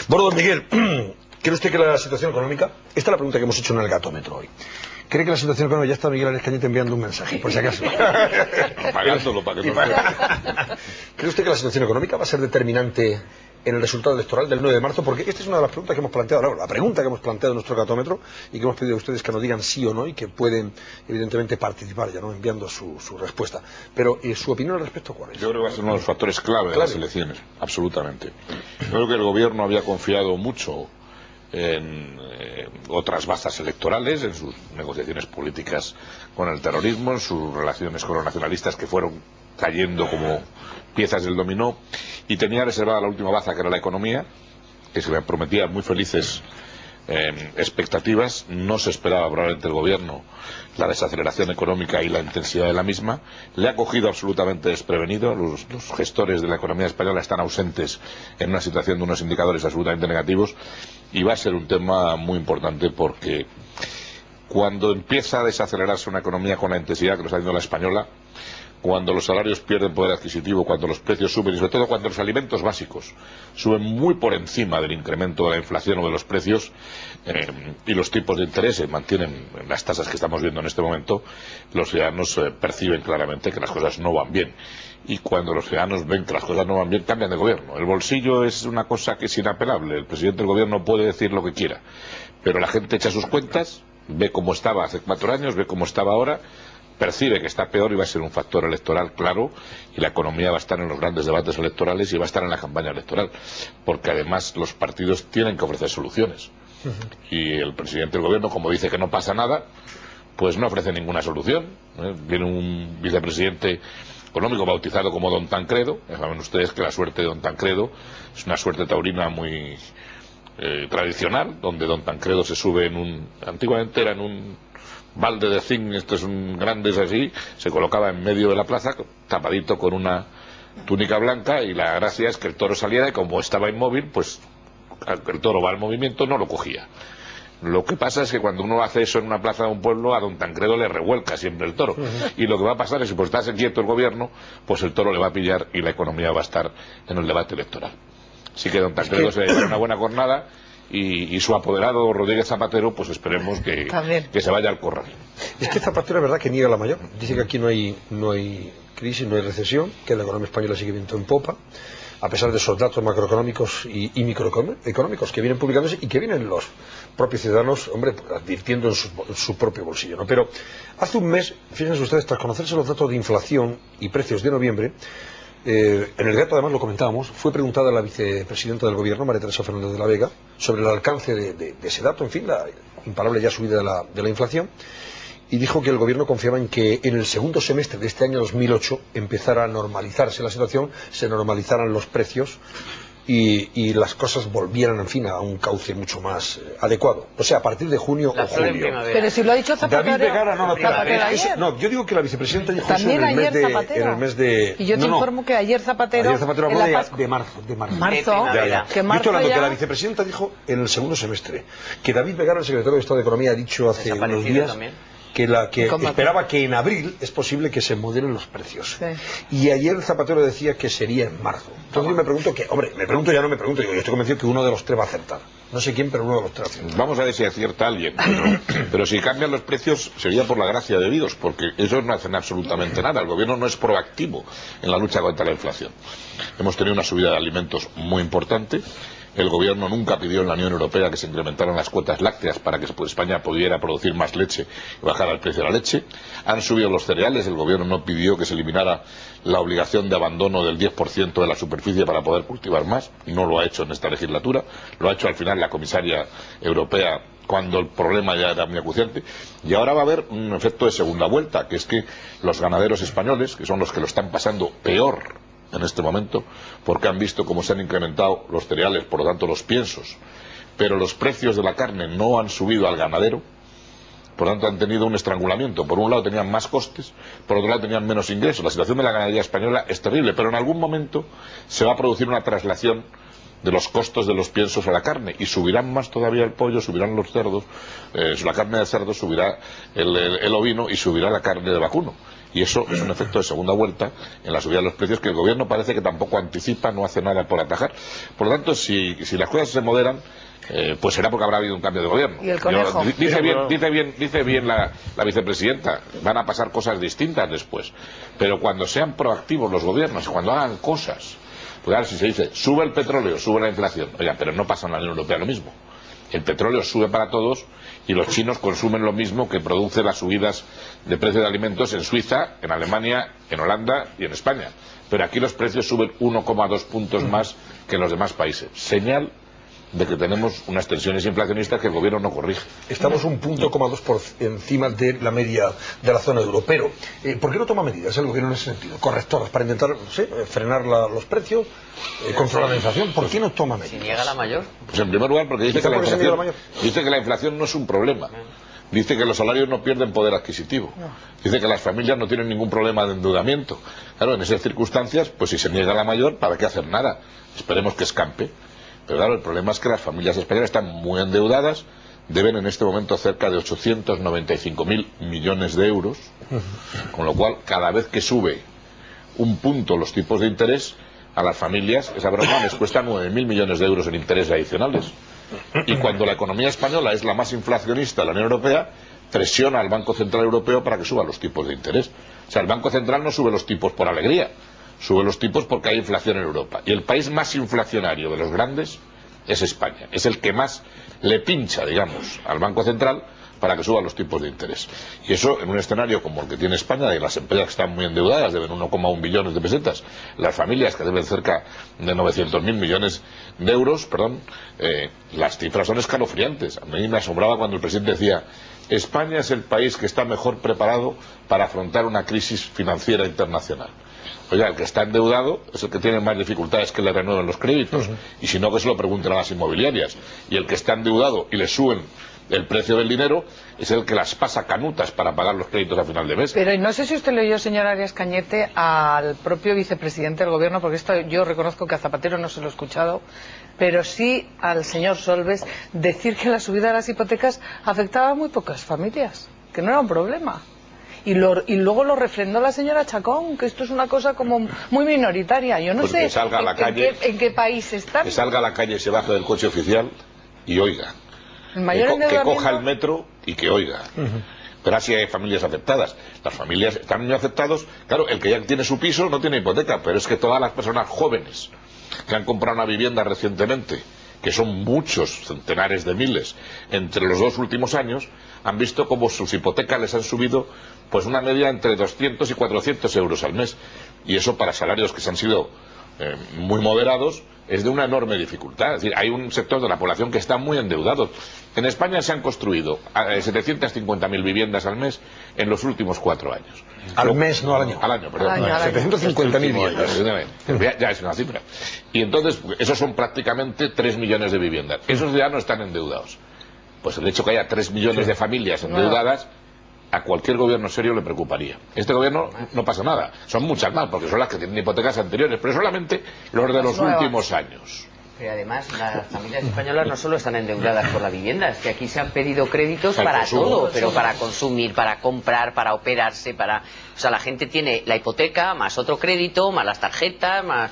Bueno, don Miguel, ¿cree usted que la situación económica... Esta es la pregunta que hemos hecho en el gatómetro hoy. ¿Cree que la situación económica... Ya está Miguel Arias Cañete enviando un mensaje, por si acaso. Pagándolo para que no ¿Cree usted que la situación económica va a ser determinante en el resultado electoral del 9 de marzo? Porque esta es una de las preguntas que hemos planteado ahora, la pregunta que hemos planteado en nuestro gatómetro y que hemos pedido a ustedes que nos digan sí o no y que pueden, evidentemente, participar ya, ¿no?, enviando su respuesta. Pero, ¿su opinión al respecto cuál es? Yo creo que va a ser uno de los factores clave de las elecciones, absolutamente. Yo creo que el gobierno había confiado mucho en otras bazas electorales, en sus negociaciones políticas con el terrorismo, en sus relaciones con los nacionalistas que fueron cayendo como piezas del dominó, y tenía reservada la última baza, que era la economía, que se le prometía muy felices expectativas. No se esperaba probablemente el gobierno la desaceleración económica y la intensidad de la misma. Le ha cogido absolutamente desprevenido. Los gestores de la economía española están ausentes en una situación de unos indicadores absolutamente negativos, y va a ser un tema muy importante, porque cuando empieza a desacelerarse una economía con la intensidad que lo está haciendo la española, cuando los salarios pierden poder adquisitivo, cuando los precios suben y sobre todo cuando los alimentos básicos suben muy por encima del incremento de la inflación o de los precios, y los tipos de interés se mantienen en las tasas que estamos viendo en este momento, los ciudadanos perciben claramente que las cosas no van bien. Y cuando los ciudadanos ven que las cosas no van bien, cambian de gobierno. El bolsillo es una cosa que es inapelable. El presidente del gobierno puede decir lo que quiera, pero la gente echa sus cuentas, ve cómo estaba hace 4 años, ve cómo estaba ahora, percibe que está peor y va a ser un factor electoral claro, y la economía va a estar en los grandes debates electorales y va a estar en la campaña electoral, porque además los partidos tienen que ofrecer soluciones. Y el presidente del gobierno, como dice que no pasa nada, pues no ofrece ninguna solución. Viene un vicepresidente económico bautizado como Don Tancredo. Ya saben ustedes que la suerte de Don Tancredo es una suerte taurina muy tradicional, donde Don Tancredo se sube antiguamente era en un balde de zinc, estos son grandes así, se colocaba en medio de la plaza, tapadito con una túnica blanca, y la gracia es que el toro saliera, y como estaba inmóvil, pues el toro va al movimiento, no lo cogía. Lo que pasa es que cuando uno hace eso en una plaza de un pueblo, a Don Tancredo le revuelca siempre el toro. Y lo que va a pasar es que, por estarse quieto el gobierno, pues el toro le va a pillar y la economía va a estar en el debate electoral. Así que Don Tancredo se lleva una buena jornada, y su apoderado Rodríguez Zapatero, pues esperemos que se vaya al corral. Es que Zapatero es verdad que niega la mayor. Dice que aquí no hay crisis, no hay recesión, que la economía española sigue viento en popa, a pesar de esos datos macroeconómicos y microeconómicos que vienen publicándose y que vienen los propios ciudadanos, hombre, advirtiendo en su propio bolsillo, ¿no? Pero hace un mes, fíjense ustedes, tras conocerse los datos de inflación y precios de noviembre, en el gato además lo comentábamos, fue preguntada a la vicepresidenta del gobierno, María Teresa Fernández de la Vega, sobre el alcance de ese dato, en fin, la imparable ya subida de la inflación, y dijo que el gobierno confiaba en que en el segundo semestre de este año 2008 empezara a normalizarse la situación, se normalizaran los precios y las cosas volvieran, en fin, a un cauce mucho más adecuado. O sea, a partir de junio o julio. Pero si lo ha dicho Zapatero. David Vegara, no, yo digo que la vicepresidenta dijo también eso en el mes de... Y yo te informo que ayer Zapatero habló de marzo. Que yo estoy hablando que la vicepresidenta dijo en el segundo semestre, que David Vegara, el secretario de Estado de Economía, ha dicho hace unos días que esperaba que en abril es posible que se modelen los precios. Y ayer Zapatero decía que sería en marzo. Entonces yo me pregunto yo estoy convencido que uno de los tres va a acertar. No sé quién, pero uno de los tres acerta. Vamos a ver si acierta alguien. Pero si cambian los precios sería por la gracia de Dios, porque ellos no hacen absolutamente nada. El gobierno no es proactivo en la lucha contra la inflación. Hemos tenido una subida de alimentos muy importante. El gobierno nunca pidió en la Unión Europea que se incrementaran las cuotas lácteas para que España pudiera producir más leche y bajar el precio de la leche. Han subido los cereales, el gobierno no pidió que se eliminara la obligación de abandono del 10% de la superficie para poder cultivar más. No lo ha hecho en esta legislatura, lo ha hecho al final la comisaria europea cuando el problema ya era muy acuciante. Y ahora va a haber un efecto de segunda vuelta, que es que los ganaderos españoles, que son los que lo están pasando peor en este momento, porque han visto cómo se han incrementado los cereales, por lo tanto los piensos, pero los precios de la carne no han subido al ganadero, por lo tanto han tenido un estrangulamiento. Por un lado tenían más costes, por otro lado tenían menos ingresos. La situación de la ganadería española es terrible, pero en algún momento se va a producir una traslación de los costos de los piensos a la carne, y subirán más todavía el pollo, subirán los cerdos, la carne de cerdo, subirá el ovino y subirá la carne de vacuno. Y eso es un efecto de segunda vuelta en la subida de los precios que el gobierno parece que tampoco anticipa, no hace nada por atajar. Por lo tanto, si las cosas se moderan, pues será porque habrá habido un cambio de gobierno. ¿Y el conejo? Dice bien la vicepresidenta, van a pasar cosas distintas después. Pero cuando sean proactivos los gobiernos, cuando hagan cosas, pues ahora si se dice, sube el petróleo, sube la inflación, oiga, pero no pasa en la Unión Europea lo mismo. El petróleo sube para todos y los chinos consumen lo mismo que produce las subidas de precios de alimentos en Suiza, en Alemania, en Holanda y en España. Pero aquí los precios suben 1,2 puntos más que en los demás países. Señal de que tenemos unas tensiones inflacionistas que el gobierno no corrige. Estamos 1,2 por encima de la media de la zona euro. Pero, ¿por qué no toma medidas el gobierno en ese sentido? Correctoras, para intentar frenar los precios, controlar la inflación. ¿Por qué no toma medidas? Si niega la mayor. Pues en primer lugar porque dice que la inflación no es un problema. Dice que los salarios no pierden poder adquisitivo. Dice que las familias no tienen ningún problema de endeudamiento. Claro, en esas circunstancias, pues si se niega la mayor, ¿para qué hacer nada? Esperemos que escampe. Pero claro, el problema es que las familias españolas están muy endeudadas, deben en este momento cerca de 895.000 millones de euros, con lo cual cada vez que sube un punto los tipos de interés, a las familias, esa broma les cuesta 9.000 millones de euros en intereses adicionales. Y cuando la economía española es la más inflacionista de la Unión Europea, presiona al Banco Central Europeo para que suba los tipos de interés. O sea, el Banco Central no sube los tipos por alegría, sube los tipos porque hay inflación en Europa. Y el país más inflacionario de los grandes es España. Es el que más le pincha, digamos, al Banco Central para que suba los tipos de interés. Y eso en un escenario como el que tiene España, y las empresas que están muy endeudadas, deben 1,1 billones de pesetas, las familias que deben cerca de 900.000 millones de euros, las cifras son escalofriantes. A mí me asombraba cuando el presidente decía: España es el país que está mejor preparado para afrontar una crisis financiera internacional. Oiga, el que está endeudado es el que tiene más dificultades que le renueven los créditos. Y si no, que se lo pregunten a las inmobiliarias. Y el que está endeudado y le suben el precio del dinero es el que las pasa canutas para pagar los créditos a final de mes. Pero no sé si usted leyó, señor Arias Cañete, al propio vicepresidente del gobierno, porque esto yo reconozco que a Zapatero no se lo he escuchado, pero sí al señor Solbes, decir que la subida de las hipotecas afectaba a muy pocas familias, que no era un problema. Y luego lo refrendó la señora Chacón, que esto es una cosa como muy minoritaria. Yo no sé que salga a la calle, en qué país están. Que salga a la calle, se baje del coche oficial y oiga. Que coja el metro y que oiga. Pero así hay familias afectadas. Las familias están muy afectadas. Claro, el que ya tiene su piso no tiene hipoteca, pero es que todas las personas jóvenes que han comprado una vivienda recientemente, que son muchos, centenares de miles, entre los 2 últimos años, han visto cómo sus hipotecas les han subido pues una media entre 200 y 400 euros al mes. Y eso para salarios que se han sido muy moderados es de una enorme dificultad. Es decir, hay un sector de la población que está muy endeudado. En España se han construido 750.000 viviendas al mes en los últimos 4 años. Al mes, no al año. Al año, perdón. 750.000 viviendas. Ya es una cifra. Y entonces, esos son prácticamente 3 millones de viviendas. Esos ya no están endeudados. Pues el hecho que haya 3 millones de familias endeudadas, a cualquier gobierno serio le preocuparía. Este gobierno no pasa nada. Son muchas más, porque son las que tienen hipotecas anteriores, pero solamente los de los últimos años. Pero además las familias españolas no solo están endeudadas por la vivienda, es que aquí se han pedido créditos para todo, pero para consumir, para comprar, para operarse, o sea, la gente tiene la hipoteca, más otro crédito, más las tarjetas, más...